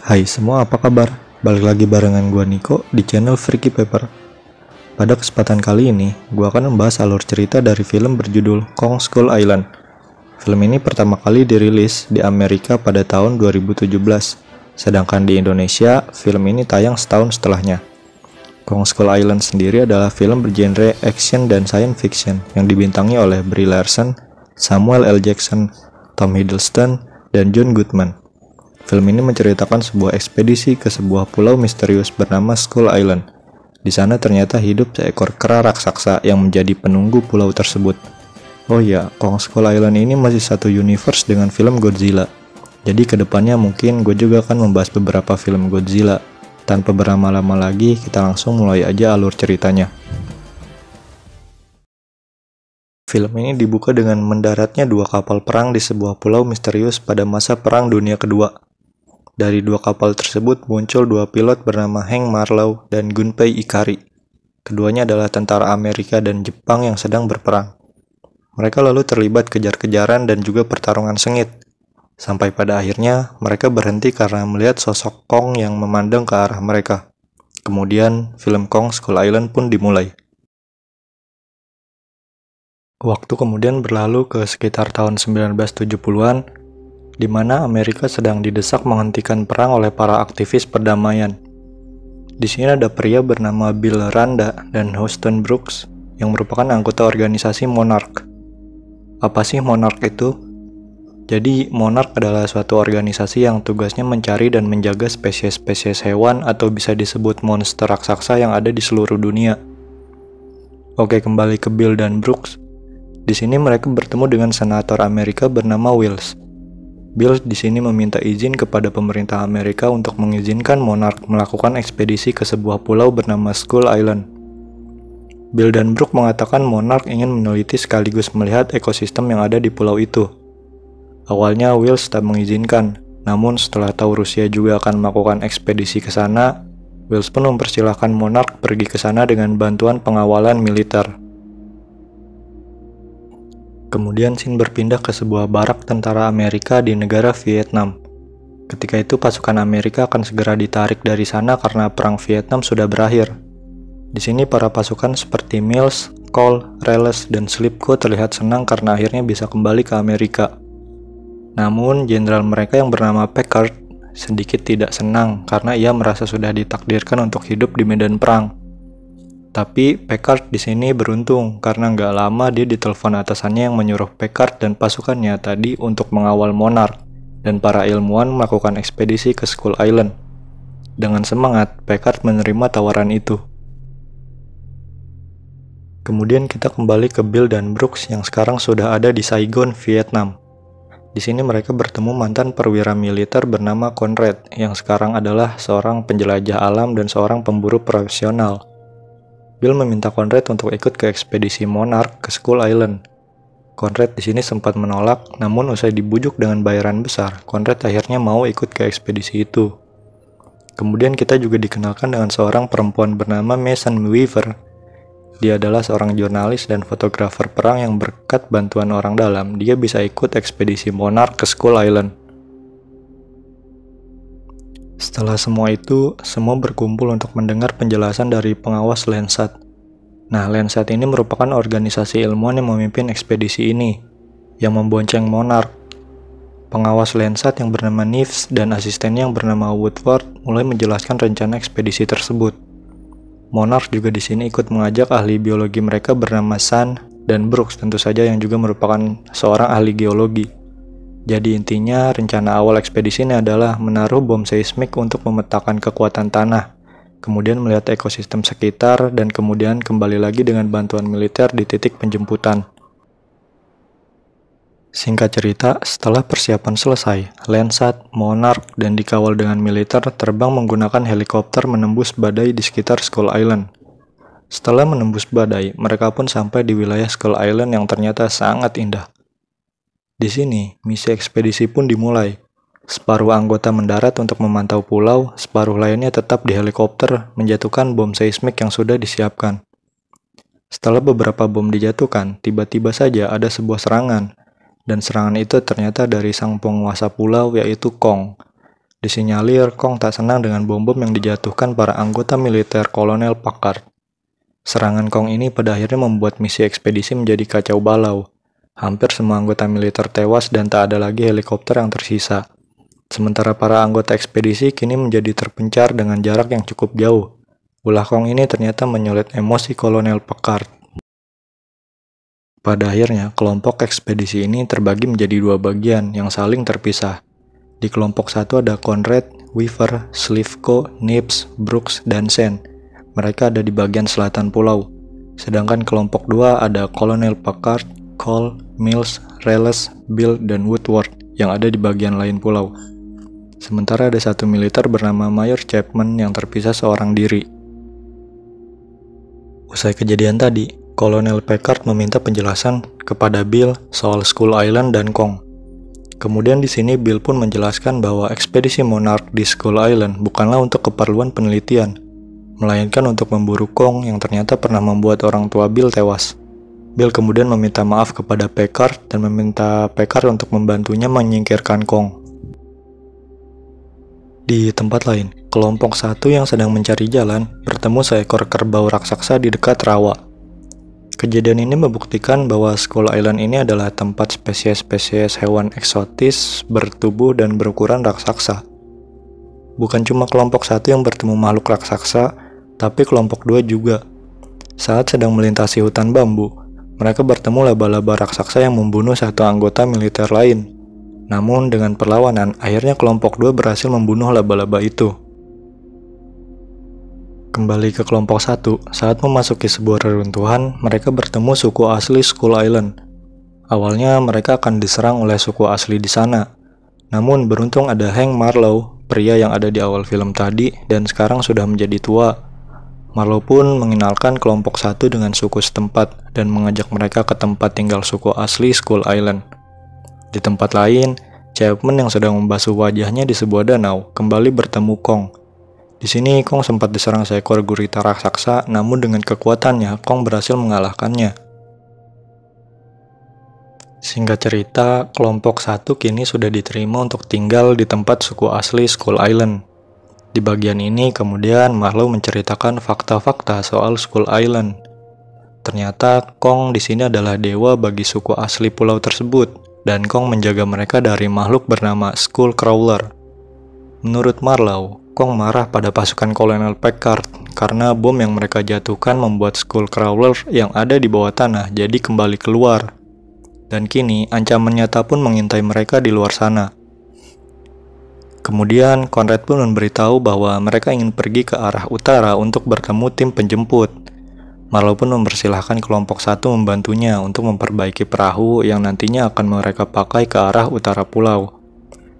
Hai semua, apa kabar? Balik lagi barengan gua Niko di channel Freaky Paper. Pada kesempatan kali ini, gua akan membahas alur cerita dari film berjudul Kong Skull Island. Film ini pertama kali dirilis di Amerika pada tahun 2017, sedangkan di Indonesia, film ini tayang setahun setelahnya. Kong Skull Island sendiri adalah film bergenre action dan science fiction yang dibintangi oleh Brie Larson, Samuel L. Jackson, Tom Hiddleston, dan John Goodman. Film ini menceritakan sebuah ekspedisi ke sebuah pulau misterius bernama Skull Island. Di sana ternyata hidup seekor kera raksasa yang menjadi penunggu pulau tersebut. Oh ya, Kong Skull Island ini masih satu universe dengan film Godzilla. Jadi kedepannya mungkin gue juga akan membahas beberapa film Godzilla. Tanpa berlama-lama lagi, kita langsung mulai aja alur ceritanya. Film ini dibuka dengan mendaratnya dua kapal perang di sebuah pulau misterius pada masa Perang Dunia Kedua. Dari dua kapal tersebut muncul dua pilot bernama Hank Marlowe dan Gunpei Ikari. Keduanya adalah tentara Amerika dan Jepang yang sedang berperang. Mereka lalu terlibat kejar-kejaran dan juga pertarungan sengit. Sampai pada akhirnya mereka berhenti karena melihat sosok Kong yang memandang ke arah mereka. Kemudian film Kong Skull Island pun dimulai. Waktu kemudian berlalu ke sekitar tahun 1970-an, di mana Amerika sedang didesak menghentikan perang oleh para aktivis perdamaian. Di sini ada pria bernama Bill Randa dan Houston Brooks yang merupakan anggota organisasi Monarch. Apa sih Monarch itu? Jadi, Monarch adalah suatu organisasi yang tugasnya mencari dan menjaga spesies-spesies hewan atau bisa disebut monster raksasa yang ada di seluruh dunia. Oke, kembali ke Bill dan Brooks. Di sini mereka bertemu dengan senator Amerika bernama Wills. Bill di sini meminta izin kepada pemerintah Amerika untuk mengizinkan Monarch melakukan ekspedisi ke sebuah pulau bernama Skull Island. Bill dan Brooke mengatakan Monarch ingin meneliti sekaligus melihat ekosistem yang ada di pulau itu. Awalnya Wills tak mengizinkan, namun setelah tahu Rusia juga akan melakukan ekspedisi ke sana, Wills pun mempersilahkan Monarch pergi ke sana dengan bantuan pengawalan militer. Kemudian scene berpindah ke sebuah barak tentara Amerika di negara Vietnam. Ketika itu pasukan Amerika akan segera ditarik dari sana karena perang Vietnam sudah berakhir. Di sini para pasukan seperti Mills, Cole, Rales, dan Slipko terlihat senang karena akhirnya bisa kembali ke Amerika. Namun jenderal mereka yang bernama Packard sedikit tidak senang karena ia merasa sudah ditakdirkan untuk hidup di medan perang. Tapi Packard di sini beruntung karena nggak lama dia ditelepon atasannya yang menyuruh Packard dan pasukannya tadi untuk mengawal Monarch dan para ilmuwan melakukan ekspedisi ke Skull Island. Dengan semangat, Packard menerima tawaran itu. Kemudian kita kembali ke Bill dan Brooks yang sekarang sudah ada di Saigon, Vietnam. Di sini mereka bertemu mantan perwira militer bernama Conrad yang sekarang adalah seorang penjelajah alam dan seorang pemburu profesional. Bill meminta Conrad untuk ikut ke ekspedisi Monarch ke Skull Island. Conrad di sini sempat menolak, namun usai dibujuk dengan bayaran besar, Conrad akhirnya mau ikut ke ekspedisi itu. Kemudian kita juga dikenalkan dengan seorang perempuan bernama Mason Weaver. Dia adalah seorang jurnalis dan fotografer perang yang berkat bantuan orang dalam, dia bisa ikut ekspedisi Monarch ke Skull Island. Setelah semua itu, semua berkumpul untuk mendengar penjelasan dari pengawas Landsat. Nah, Landsat ini merupakan organisasi ilmuwan yang memimpin ekspedisi ini, yang membonceng Monarch. Pengawas Landsat yang bernama Neves dan asistennya yang bernama Woodward mulai menjelaskan rencana ekspedisi tersebut. Monarch juga di sini ikut mengajak ahli biologi mereka bernama Sun dan Brooks tentu saja yang juga merupakan seorang ahli geologi. Jadi intinya rencana awal ekspedisi ini adalah menaruh bom seismik untuk memetakan kekuatan tanah, kemudian melihat ekosistem sekitar, dan kemudian kembali lagi dengan bantuan militer di titik penjemputan. Singkat cerita, setelah persiapan selesai, Landsat, Monarch, dan dikawal dengan militer terbang menggunakan helikopter menembus badai di sekitar Skull Island. Setelah menembus badai, mereka pun sampai di wilayah Skull Island yang ternyata sangat indah. Di sini, misi ekspedisi pun dimulai. Separuh anggota mendarat untuk memantau pulau, separuh lainnya tetap di helikopter menjatuhkan bom seismik yang sudah disiapkan. Setelah beberapa bom dijatuhkan, tiba-tiba saja ada sebuah serangan, dan serangan itu ternyata dari sang penguasa pulau yaitu Kong. Disinyalir Kong tak senang dengan bom-bom yang dijatuhkan para anggota militer Kolonel Packard. Serangan Kong ini pada akhirnya membuat misi ekspedisi menjadi kacau balau. Hampir semua anggota militer tewas dan tak ada lagi helikopter yang tersisa. Sementara para anggota ekspedisi kini menjadi terpencar dengan jarak yang cukup jauh. Ulah Kong ini ternyata menyulut emosi Kolonel Packard. Pada akhirnya, kelompok ekspedisi ini terbagi menjadi dua bagian yang saling terpisah. Di kelompok satu ada Conrad, Weaver, Slivko, Nips, Brooks, dan Sen. Mereka ada di bagian selatan pulau. Sedangkan kelompok 2 ada Kolonel Packard, Cole, Mills, Rales, Bill, dan Woodward yang ada di bagian lain pulau. Sementara ada satu militer bernama Mayor Chapman yang terpisah seorang diri. Usai kejadian tadi, Kolonel Packard meminta penjelasan kepada Bill soal Skull Island dan Kong. Kemudian di sini Bill pun menjelaskan bahwa ekspedisi Monarch di Skull Island bukanlah untuk keperluan penelitian, melainkan untuk memburu Kong yang ternyata pernah membuat orang tua Bill tewas. Bill kemudian meminta maaf kepada Packard dan meminta Packard untuk membantunya menyingkirkan Kong. Di tempat lain, kelompok 1 yang sedang mencari jalan bertemu seekor kerbau raksasa di dekat rawa. Kejadian ini membuktikan bahwa Skull Island ini adalah tempat spesies-spesies hewan eksotis bertubuh dan berukuran raksasa. Bukan cuma kelompok 1 yang bertemu makhluk raksasa, tapi kelompok 2 juga. Saat sedang melintasi hutan bambu, mereka bertemu laba-laba raksasa yang membunuh satu anggota militer lain. Namun dengan perlawanan, akhirnya kelompok 2 berhasil membunuh laba-laba itu. Kembali ke kelompok 1, saat memasuki sebuah reruntuhan, mereka bertemu suku asli Skull Island. Awalnya mereka akan diserang oleh suku asli di sana. Namun beruntung ada Hank Marlowe, pria yang ada di awal film tadi dan sekarang sudah menjadi tua. Marlowe pun mengenalkan kelompok 1 dengan suku setempat dan mengajak mereka ke tempat tinggal suku asli Skull Island. Di tempat lain, Chapman yang sedang membasuh wajahnya di sebuah danau kembali bertemu Kong. Di sini Kong sempat diserang seekor gurita raksasa, namun dengan kekuatannya Kong berhasil mengalahkannya. Singkat cerita, kelompok 1 kini sudah diterima untuk tinggal di tempat suku asli Skull Island. Di bagian ini kemudian Marlowe menceritakan fakta-fakta soal Skull Island. Ternyata Kong di sini adalah dewa bagi suku asli pulau tersebut, dan Kong menjaga mereka dari makhluk bernama Skull Crawler. Menurut Marlowe, Kong marah pada pasukan Kolonel Packard karena bom yang mereka jatuhkan membuat Skull Crawler yang ada di bawah tanah jadi kembali keluar. Dan kini ancaman nyata pun mengintai mereka di luar sana. Kemudian Conrad pun memberitahu bahwa mereka ingin pergi ke arah utara untuk bertemu tim penjemput. Marlowe pun mempersilahkan kelompok 1 membantunya untuk memperbaiki perahu yang nantinya akan mereka pakai ke arah utara pulau.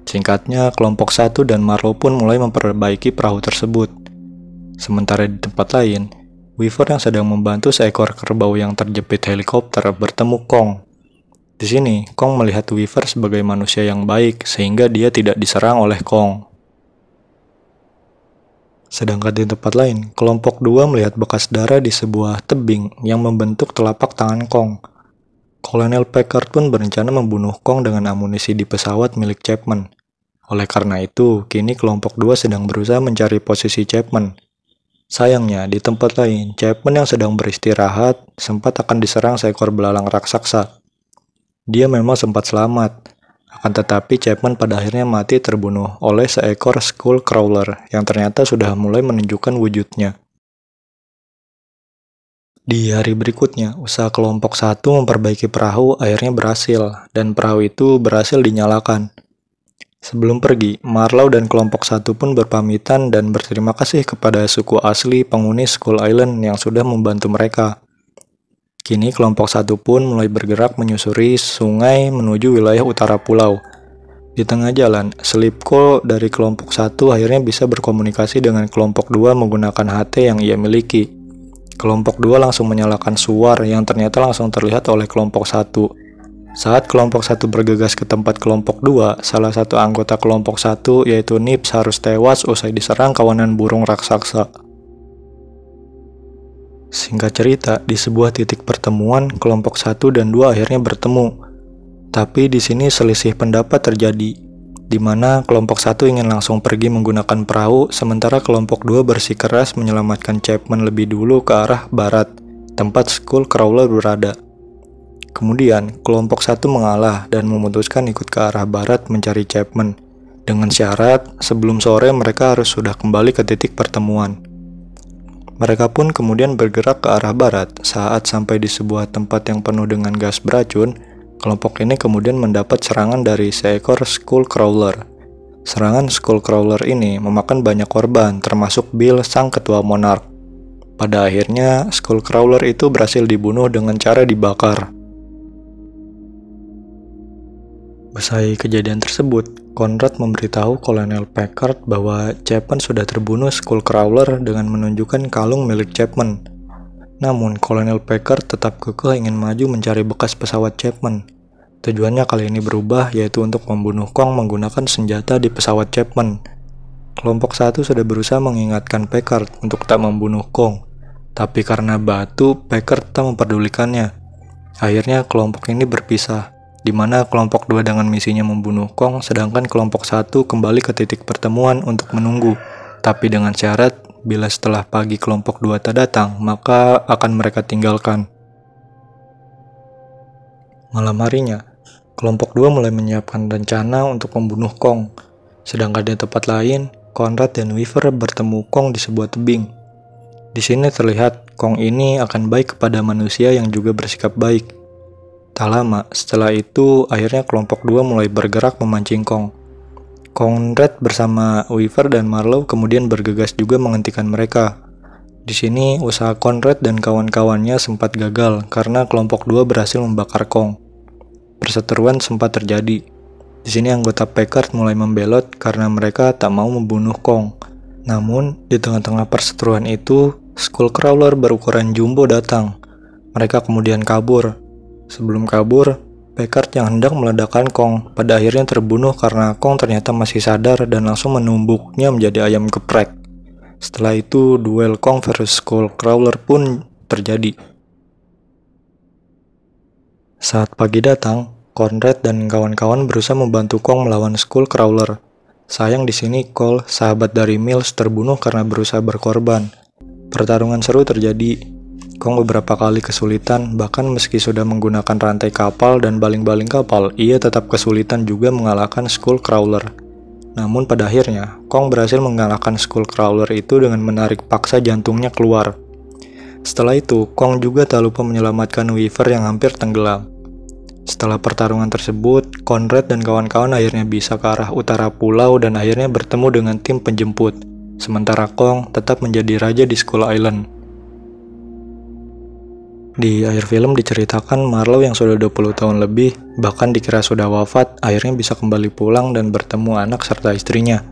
Singkatnya, kelompok 1 dan Marlowe pun mulai memperbaiki perahu tersebut. Sementara di tempat lain, Weaver yang sedang membantu seekor kerbau yang terjepit helikopter bertemu Kong. Di sini, Kong melihat Weaver sebagai manusia yang baik sehingga dia tidak diserang oleh Kong. Sedangkan di tempat lain, kelompok 2 melihat bekas darah di sebuah tebing yang membentuk telapak tangan Kong. Kolonel Packard pun berencana membunuh Kong dengan amunisi di pesawat milik Chapman. Oleh karena itu, kini kelompok 2 sedang berusaha mencari posisi Chapman. Sayangnya, di tempat lain, Chapman yang sedang beristirahat sempat akan diserang seekor belalang raksasa. Dia memang sempat selamat, akan tetapi Chapman pada akhirnya mati terbunuh oleh seekor Skull Crawler yang ternyata sudah mulai menunjukkan wujudnya. Di hari berikutnya, usaha kelompok 1 memperbaiki perahu akhirnya berhasil, dan perahu itu berhasil dinyalakan. Sebelum pergi, Marlowe dan kelompok 1 pun berpamitan dan berterima kasih kepada suku asli penghuni Skull Island yang sudah membantu mereka. Kini kelompok 1 pun mulai bergerak menyusuri sungai menuju wilayah utara pulau. Di tengah jalan, Slivko dari kelompok 1 akhirnya bisa berkomunikasi dengan kelompok 2 menggunakan HT yang ia miliki. Kelompok 2 langsung menyalakan suar yang ternyata langsung terlihat oleh kelompok 1. Saat kelompok 1 bergegas ke tempat kelompok 2, salah satu anggota kelompok 1 yaitu Nips harus tewas usai diserang kawanan burung raksasa. Singkat cerita, di sebuah titik pertemuan, kelompok 1 dan 2 akhirnya bertemu. Tapi di sini selisih pendapat terjadi. di mana kelompok 1 ingin langsung pergi menggunakan perahu, sementara kelompok 2 bersikeras menyelamatkan Chapman lebih dulu ke arah barat, tempat Skullcrawler berada. Kemudian, kelompok 1 mengalah dan memutuskan ikut ke arah barat mencari Chapman, dengan syarat sebelum sore mereka harus sudah kembali ke titik pertemuan. Mereka pun kemudian bergerak ke arah barat. Saat sampai di sebuah tempat yang penuh dengan gas beracun, kelompok ini kemudian mendapat serangan dari seekor Skullcrawler. Serangan Skullcrawler ini memakan banyak korban, termasuk Bill, sang ketua Monarch. Pada akhirnya, Skullcrawler itu berhasil dibunuh dengan cara dibakar. Usai kejadian tersebut, Conrad memberitahu Kolonel Packard bahwa Chapman sudah terbunuh Skullcrawler dengan menunjukkan kalung milik Chapman. Namun, Kolonel Packard tetap kekeh ingin maju mencari bekas pesawat Chapman. Tujuannya kali ini berubah, yaitu untuk membunuh Kong menggunakan senjata di pesawat Chapman. Kelompok 1 sudah berusaha mengingatkan Packard untuk tak membunuh Kong, tapi karena batu, Packard tak memperdulikannya. Akhirnya kelompok ini berpisah, di mana kelompok 2 dengan misinya membunuh Kong, sedangkan kelompok 1 kembali ke titik pertemuan untuk menunggu, tapi dengan syarat bila setelah pagi kelompok 2 tak datang, maka akan mereka tinggalkan. Malam harinya, kelompok 2 mulai menyiapkan rencana untuk membunuh Kong. Sedangkan di tempat lain, Conrad dan Weaver bertemu Kong di sebuah tebing. Di sini terlihat Kong ini akan baik kepada manusia yang juga bersikap baik. Tak lama, setelah itu akhirnya kelompok 2 mulai bergerak memancing Kong. Conrad bersama Weaver dan Marlowe kemudian bergegas juga menghentikan mereka. Di sini usaha Conrad dan kawan-kawannya sempat gagal karena kelompok 2 berhasil membakar Kong. Perseteruan sempat terjadi. Di sini anggota Packard mulai membelot karena mereka tak mau membunuh Kong. Namun, di tengah-tengah perseteruan itu, Skullcrawler berukuran jumbo datang. Mereka kemudian kabur. Sebelum kabur, Packard yang hendak meledakkan Kong pada akhirnya terbunuh karena Kong ternyata masih sadar dan langsung menumbuknya menjadi ayam geprek. Setelah itu, duel Kong versus Skullcrawler pun terjadi. Saat pagi datang, Conrad dan kawan-kawan berusaha membantu Kong melawan Skullcrawler. Sayang di sini Cole, sahabat dari Mills, terbunuh karena berusaha berkorban. Pertarungan seru terjadi. Kong beberapa kali kesulitan, bahkan meski sudah menggunakan rantai kapal dan baling-baling kapal, ia tetap kesulitan juga mengalahkan Skullcrawler. Namun pada akhirnya, Kong berhasil mengalahkan Skullcrawler itu dengan menarik paksa jantungnya keluar. Setelah itu, Kong juga tak lupa menyelamatkan Weaver yang hampir tenggelam. Setelah pertarungan tersebut, Conrad dan kawan-kawan akhirnya bisa ke arah utara pulau dan akhirnya bertemu dengan tim penjemput. Sementara Kong tetap menjadi raja di Skull Island. Di akhir film diceritakan Marlowe yang sudah 20 tahun lebih, bahkan dikira sudah wafat, akhirnya bisa kembali pulang dan bertemu anak serta istrinya.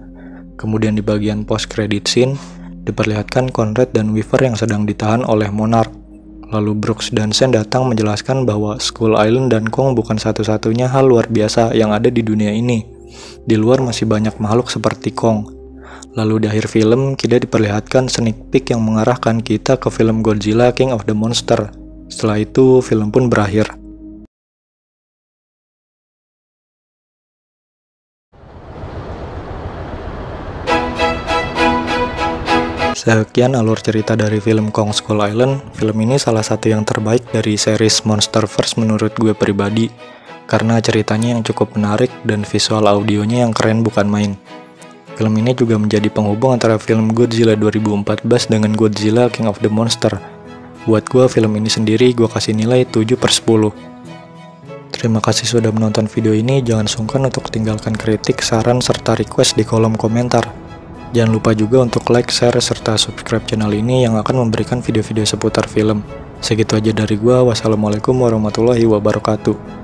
Kemudian di bagian post-credit scene, diperlihatkan Conrad dan Weaver yang sedang ditahan oleh Monarch. Lalu Brooks dan Sen datang menjelaskan bahwa Skull Island dan Kong bukan satu-satunya hal luar biasa yang ada di dunia ini. Di luar masih banyak makhluk seperti Kong. Lalu di akhir film, kita diperlihatkan sneak peek yang mengarahkan kita ke film Godzilla King of the Monster. Setelah itu, film pun berakhir. Sekian alur cerita dari film Kong Skull Island. Film ini salah satu yang terbaik dari series Monsterverse menurut gue pribadi, karena ceritanya yang cukup menarik dan visual audionya yang keren bukan main. Film ini juga menjadi penghubung antara film Godzilla 2014 dengan Godzilla King of the Monster. Buat gue, film ini sendiri gue kasih nilai 7/10. Terima kasih sudah menonton video ini. Jangan sungkan untuk tinggalkan kritik, saran, serta request di kolom komentar. Jangan lupa juga untuk like, share, serta subscribe channel ini yang akan memberikan video-video seputar film. Segitu aja dari gue. Wassalamualaikum warahmatullahi wabarakatuh.